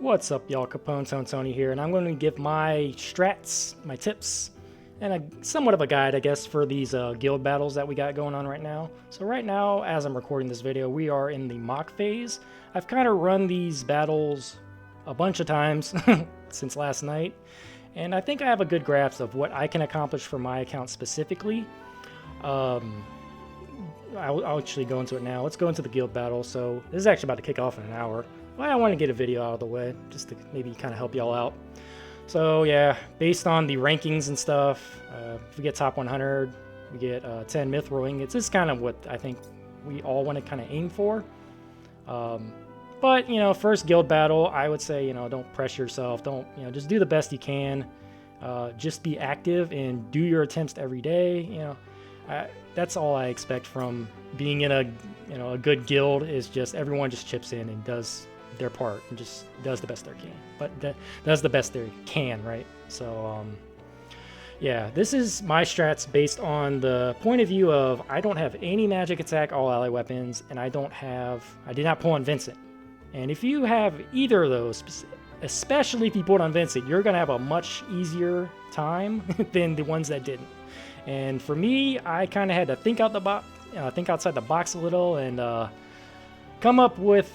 What's up, y'all? Capone Tony here, and I'm going to give my strats, my tips, and somewhat of a guide, I guess, for these guild battles that we got going on right now. So right now, as I'm recording this video, we are in the mock phase. I've kind of run these battles a bunch of times since last night, and I think I have a good grasp of what I can accomplish for my account specifically. I'll actually go into it now. Let's go into the guild battle. So this is actually about to kick off in an hour. Well, I want to get a video out of the way just to maybe kind of help y'all out. So yeah, based on the rankings and stuff, if we get top 100, we get 10 mithril ingots. This is kind of what I think we all want to kind of aim for. But you know, first guild battle, I would say, you know, don't pressure yourself. Don't, you know, just do the best you can. Just be active and do your attempts every day. You know, that's all I expect from being in a, you know, a good guild, is just everyone just chips in and does their part and just does the best they can, but does the best they can, right? So yeah, this is my strats based on the point of view of I don't have any magic attack all ally weapons, and I did not pull on Vincent. And if you have either of those, especially if you pulled on Vincent, you're gonna have a much easier time than the ones that didn't. And for me, I kind of had to think outside the box a little, and come up with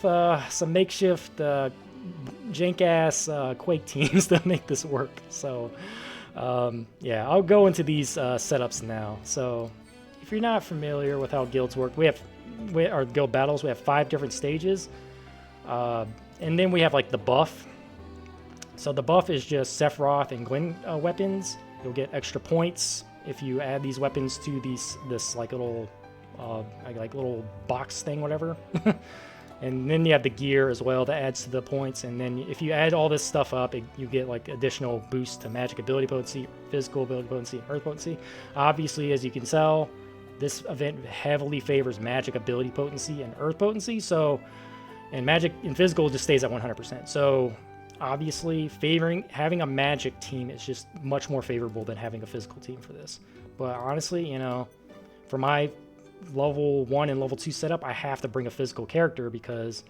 some makeshift jank-ass quake teams to make this work. So yeah, I'll go into these setups now. So if you're not familiar with how guilds work, our guild battles, we have 5 different stages, and then we have like the buff. So the buff is just Sephiroth and Gwen weapons. You'll get extra points if you add these weapons to this like little little box thing, whatever. And then you have the gear as well that adds to the points. And then if you add all this stuff up, you get like additional boost to magic ability potency, physical ability potency, and earth potency. Obviously, as you can tell, this event heavily favors magic ability potency and earth potency. So, and magic and physical just stays at 100%. So obviously, having a magic team is just much more favorable than having a physical team for this. But honestly, you know, for my level 1 and level 2 setup, I have to bring a physical character because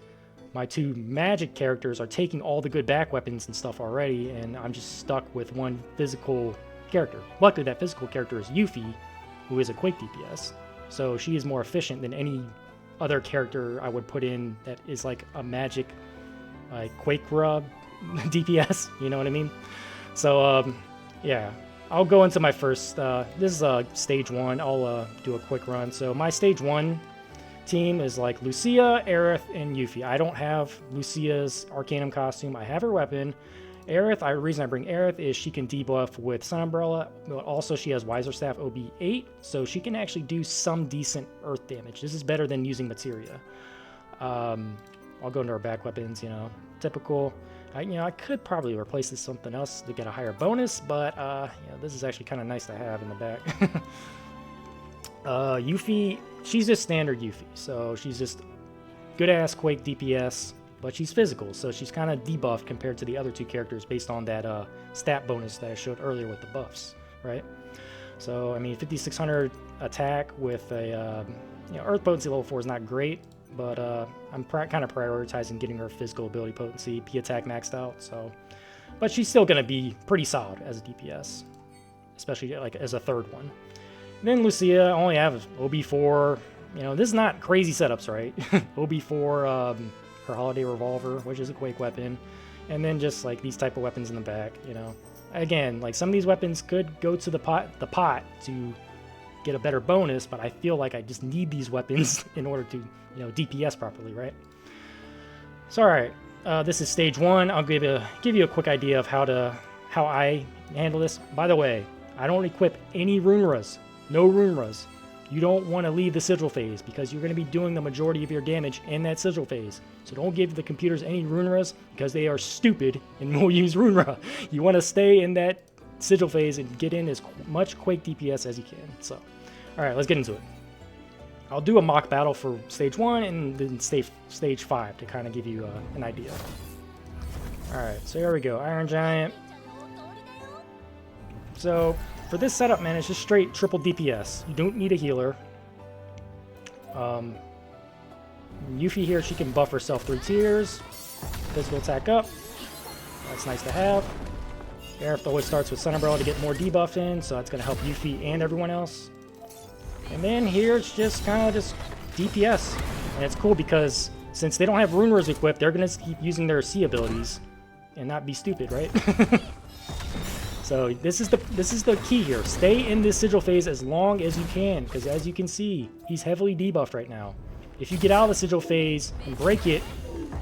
my 2 magic characters are taking all the good back weapons and stuff already, and I'm just stuck with one physical character. Luckily, that physical character is Yuffie, who is a quake DPS, so she is more efficient than any other character I would put in that is like a magic quake DPS, you know what I mean? So yeah, I'll go into my first, this is stage 1, I'll do a quick run. So my stage 1 team is like Lucia, Aerith, and Yuffie. I don't have Lucia's arcanum costume, I have her weapon. Aerith, the reason I bring Aerith is she can debuff with Sun Umbrella, but also she has Wiser Staff OB8, so she can actually do some decent earth damage. This is better than using Materia. I'll go into our back weapons, you know, typical. You know, I could probably replace this with something else to get a higher bonus, but you know, this is actually kind of nice to have in the back. Yuffie, she's just standard Yuffie, so she's just good-ass quake DPS, but she's physical, so she's kind of debuffed compared to the other 2 characters based on that stat bonus that I showed earlier with the buffs, right? So, I mean, 5600 attack with a you know, earth potency level 4 is not great, but I'm kind of prioritizing getting her physical ability potency, P attack maxed out, so. But she's still going to be pretty solid as a DPS, especially like as a 3rd one. And then Lucia, I only have OB4, you know, this is not crazy setups, right? OB4, her Holiday Revolver, which is a quake weapon, and then just like these type of weapons in the back, you know. Again, like some of these weapons could go to the pot to get a better bonus, but I feel like I just need these weapons in order to, you know, DPS properly, right? So alright, this is stage 1. I'll give you a quick idea of how I handle this. By the way, I don't equip any ruinras. No ruinras. You don't want to leave the sigil phase because you're going to be doing the majority of your damage in that sigil phase. So don't give the computers any ruinras because they are stupid and will use ruinra. You want to stay in that sigil phase and get in as much quake DPS as you can. So, alright, let's get into it. I'll do a mock battle for stage 1 and then stage 5 to kind of give you an idea. Alright, so here we go. Iron Giant. So, for this setup, man, it's just straight triple DPS. You don't need a healer. Yuffie here, she can buff herself 3 tiers. Physical attack up. That's nice to have. Aerith always starts with Sun Umbrella to get more debuff in, so that's going to help Yuffie and everyone else. And then here it's just kind of just DPS. And it's cool because since they don't have ruinras equipped, they're going to keep using their C abilities and not be stupid, right? So this is the key here. Stay in this sigil phase as long as you can, because as you can see, he's heavily debuffed right now. If you get out of the sigil phase and break it,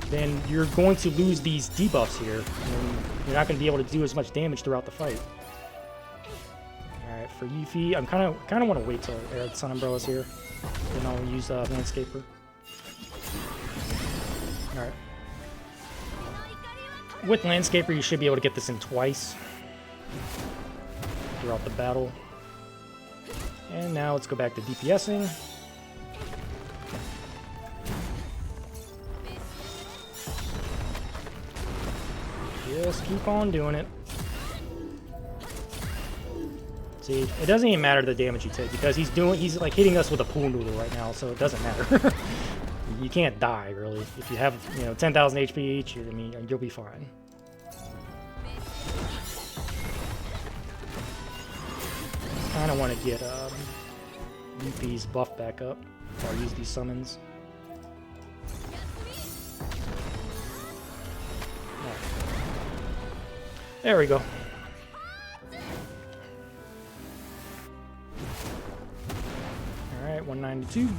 then you're going to lose these debuffs here, and you're not going to be able to do as much damage throughout the fight. All right, for Yuffie, I'm kind of want to wait till Aerith Sun Umbrella's here, then I'll use Landscaper. All right. With Landscaper, you should be able to get this in twice throughout the battle. And now let's go back to DPSing. Just keep on doing it. See, it doesn't even matter the damage you take because he's like hitting us with a pool noodle right now, so it doesn't matter. You can't die really. If you have, 10,000 HP each, I mean, you'll be fine. Kind of want to get Yuffie's buff back up before I use these summons. Right. There we go. Alright, 192. And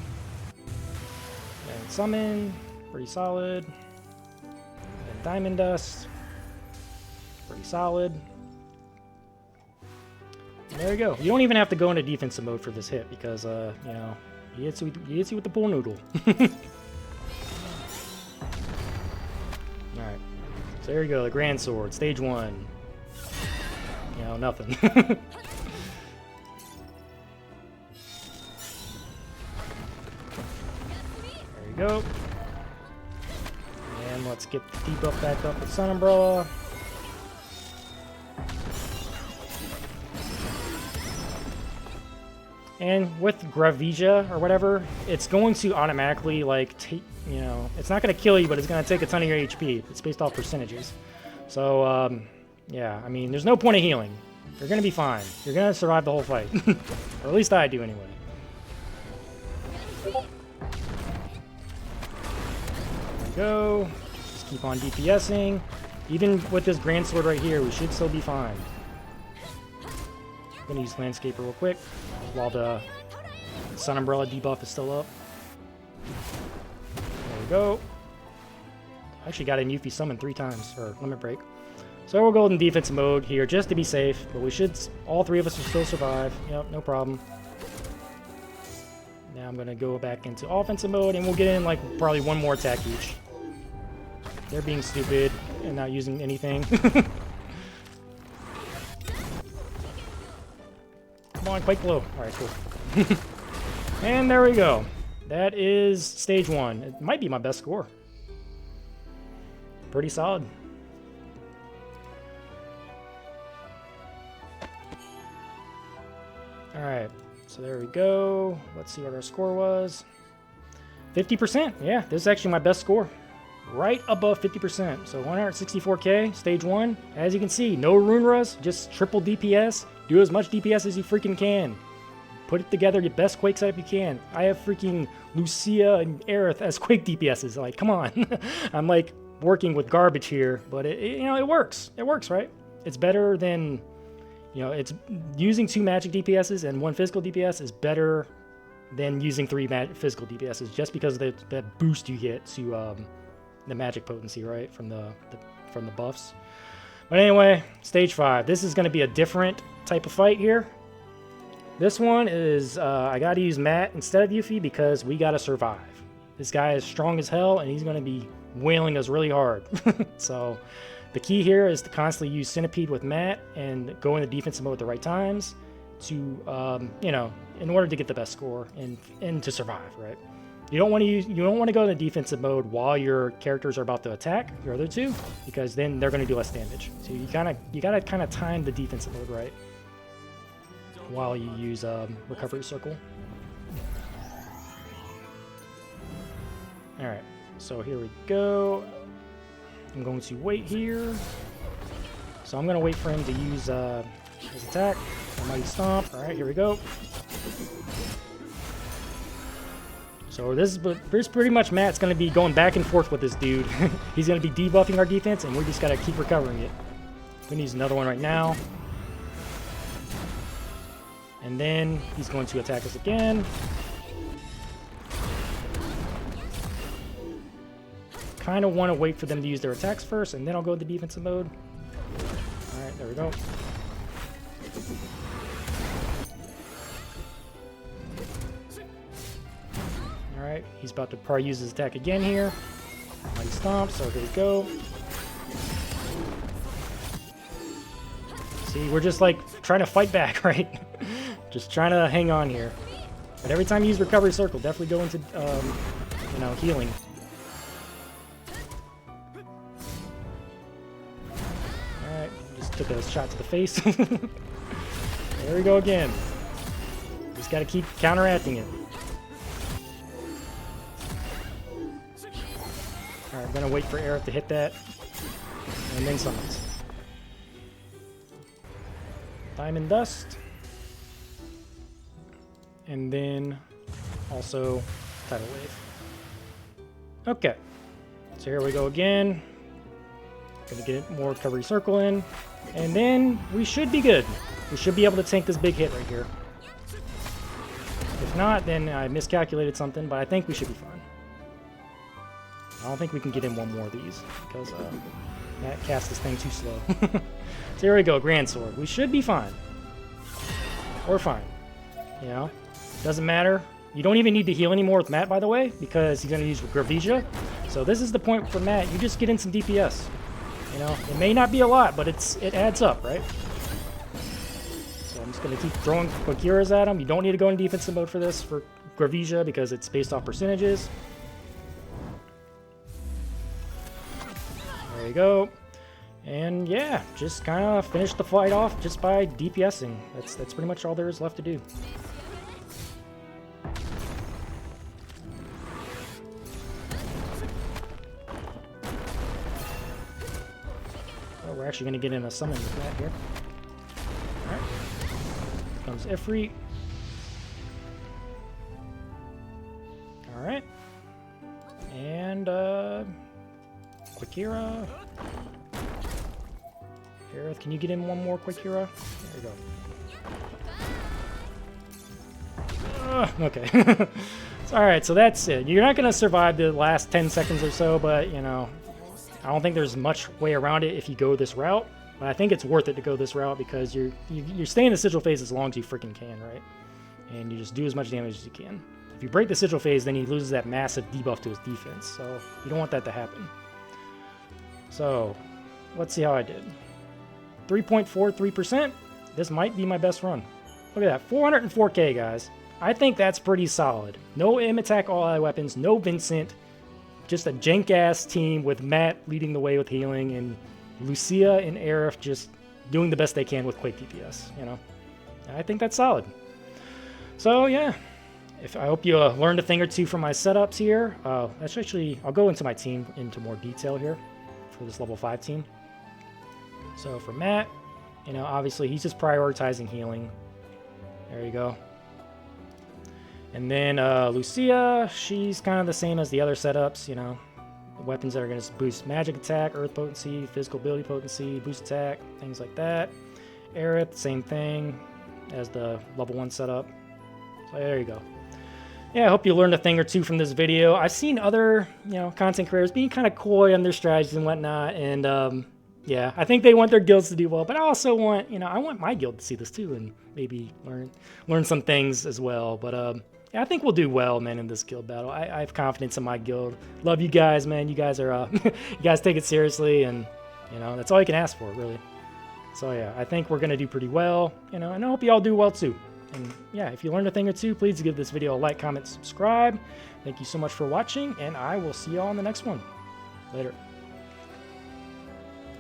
summon, pretty solid. And diamond dust, pretty solid. There you go. You don't even have to go into defensive mode for this hit because, he hits you with the pool noodle. Alright. So there you go, the Grand Sword, stage 1. Nothing. There you go. And let's get the debuff back up with Sun Umbrella. And with Gravija or whatever, it's going to automatically it's not going to kill you, but it's going to take a ton of your HP. It's based off percentages. So, yeah, I mean, there's no point of healing. You're going to be fine. You're going to survive the whole fight. Or at least I do anyway. There we go. Just keep on DPSing. Even with this Grand Sword right here, we should still be fine. I'm going to use Landscaper real quick while the Sun Umbrella debuff is still up. There we go. I actually got a Yuffie summon 3 times, or limit break. So we'll go in defensive mode here just to be safe, but we should, all 3 of us will still survive. Yep, no problem. Now I'm going to go back into offensive mode, and we'll get in probably 1 more attack each. They're being stupid and not using anything. Come on, quake blow. Alright, cool. And there we go. That is stage 1. It might be my best score. Pretty solid. Alright, so there we go. Let's see what our score was. 50%. Yeah, this is actually my best score. Right above 50%. So 164k, stage 1. As you can see, no ruinras, just triple DPS. Do as much DPS as you freaking can. Put it together, your best Quake setup you can. I have freaking Lucia and Aerith as Quake DPSs. Like, come on. I'm working with garbage here, but it works. It works, right? It's better than, it's using 2 magic DPSs and 1 physical DPS is better than using 3 physical DPSs just because of that boost you get to the magic potency, right, from the buffs. But anyway, stage 5. This is going to be a different type of fight here. This one is, I got to use Matt instead of Yuffie because we got to survive. This guy is strong as hell, and he's going to be wailing us really hard. So the key here is to constantly use Centipede with Matt and go into defensive mode at the right times to, in order to get the best score and to survive, right? You don't want to go into defensive mode while your characters are about to attack your other 2, because then they're going to do less damage. So you gotta kind of time the defensive mode right while you use recovery circle. All right, so here we go. I'm going to wait here. So I'm going to wait for him to use his attack. Mighty Stomp. Alright, here we go. So this is pretty much Matt's going to be going back and forth with this dude. He's going to be debuffing our defense, and we just got to keep recovering it. We need another one right now. And then he's going to attack us again. Kind of want to wait for them to use their attacks first, and then I'll go into defensive mode. Alright, there we go. Alright, he's about to probably use his attack again here. Mighty Stomp, so here we go. See, we're just like trying to fight back, right? Just trying to hang on here. But every time you use Recovery Circle, definitely go into, you know, healing. Alright, just took a shot to the face. There we go again. Just gotta keep counteracting it. Alright, I'm gonna wait for Aerith to hit that. And then summons. Diamond Dust. And then also Tidal Wave. Okay. So here we go again. Gonna get more Recovery Circle in. And then we should be good. We should be able to tank this big hit right here. If not, then I miscalculated something, but I think we should be fine. I don't think we can get in one more of these because Matt cast this thing too slow. So here we go, Grand Sword. We should be fine. We're fine. You know? Doesn't matter. You don't even need to heal anymore with Matt, by the way, because he's going to use Gravisia. So this is the point for Matt. You just get in some DPS. You know, it may not be a lot, but it adds up, right? So I'm just going to keep throwing Quakiras at him. You don't need to go in defensive mode for this, for Gravisia, because it's based off percentages. There you go. And yeah, just kind of finish the fight off just by DPSing. That's pretty much all there is left to do. Oh, we're actually going to get in a summon with that here. Alright. Here comes Ifrit. Alright. And Quakira. Aerith, can you get in one more Quakira? There you go. Okay. Alright, so that's it. You're not going to survive the last 10 seconds or so, but, you know, I don't think there's much way around it if you go this route. But I think it's worth it to go this route because you're staying in the sigil phase as long as you freaking can, right? And you just do as much damage as you can. If you break the sigil phase, then he loses that massive debuff to his defense. So you don't want that to happen. So let's see how I did. 3.43%. This might be my best run. Look at that. 404k, guys. I think that's pretty solid. No MATK all-ally weapons, no Vincent. Just a jank-ass team with Matt leading the way with healing and Lucia and Aerith just doing the best they can with Quake DPS, you know? I think that's solid. So, yeah. I hope you learned a thing or two from my setups here. I'll go into my team into more detail here for this level 5 team. So for Matt, you know, obviously he's just prioritizing healing. There you go. And then Lucia, she's kind of the same as the other setups, you know. Weapons that are going to boost magic attack, earth potency, physical ability potency, boost attack, things like that. Aerith, same thing as the level 1 setup. So there you go. Yeah, I hope you learned a thing or two from this video. I've seen other, you know, content creators being kind of coy on their strategies and whatnot, and yeah, I think they want their guilds to do well, but I also want, you know, I want my guild to see this too and maybe learn some things as well. But yeah, I think we'll do well, man, in this guild battle. I have confidence in my guild. Love you guys, man. You guys are, you guys take it seriously, and you know that's all you can ask for, really. So yeah, I think we're gonna do pretty well, you know, and I hope you all do well too. And yeah, if you learned a thing or two, please give this video a like, comment, subscribe. Thank you so much for watching, and I will see y'all in the next one. Later.